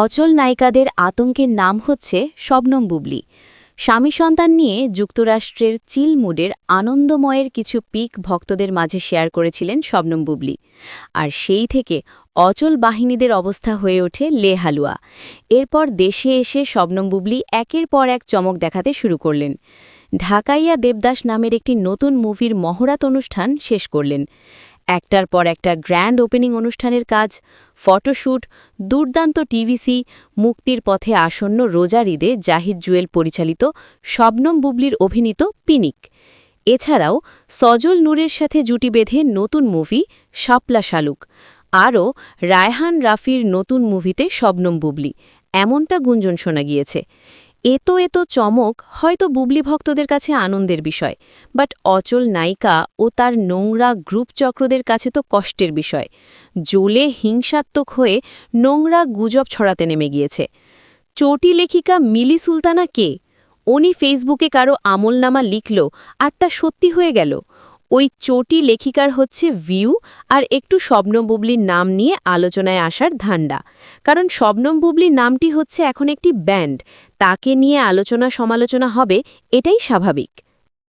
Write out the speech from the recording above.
অচল নায়িকাদের আতঙ্কের নাম হচ্ছে শবনম বুবলী। স্বামী সন্তান নিয়ে যুক্তরাষ্ট্রের চিলমুডের আনন্দময়ের কিছু পিক ভক্তদের মাঝে শেয়ার করেছিলেন শবনম বুবলী। আর সেই থেকে অচল বাহিনীদের অবস্থা হয়ে ওঠে লেহালুয়া। এরপর দেশে এসে শবনম বুবলী একের পর এক চমক দেখাতে শুরু করলেন। ঢাকাইয়া দেবদাস নামের একটি নতুন মুভির মহড়াত অনুষ্ঠান শেষ করলেন। একটার পর একটা গ্র্যান্ড ওপেনিং অনুষ্ঠানের কাজ, ফটোশ্যুট, দুর্দান্ত টিভিসি, মুক্তির পথে আসন্ন রোজার ঈদে জাহিদ জুয়েল পরিচালিত শবনম বুবলীর অভিনীত পিনিক। এছাড়াও সজল নূরের সাথে জুটি বেঁধে নতুন মুভি শাপলা শালুক। আরও রায়হান রাফির নতুন মুভিতে শবনম বুবলী, এমনটা গুঞ্জন শোনা গিয়েছে। এত চমক হয়তো বুবলী ভক্তদের কাছে আনন্দের বিষয়, বাট অচল নায়িকা ও তার নোংরা গ্রুপ চক্রদের কাছে তো কষ্টের বিষয়। জ্বলে হিংসাত্মক হয়ে নোংরা গুজব ছড়াতে নেমে গিয়েছে। চটি লেখিকা মিলি সুলতানা কে? উনি ফেসবুকে কারো আমলনামা লিখল আর তা সত্যি হয়ে গেল। ওই চটি লেখিকার হচ্ছে ভিউ আর একটু শবনম বুবলীর নাম নিয়ে আলোচনায় আসার ধান্দা। কারণ শবনম বুবলীর নামটি হচ্ছে এখন একটি ব্যান্ড, তাকে নিয়ে আলোচনা সমালোচনা হবে, এটাই স্বাভাবিক।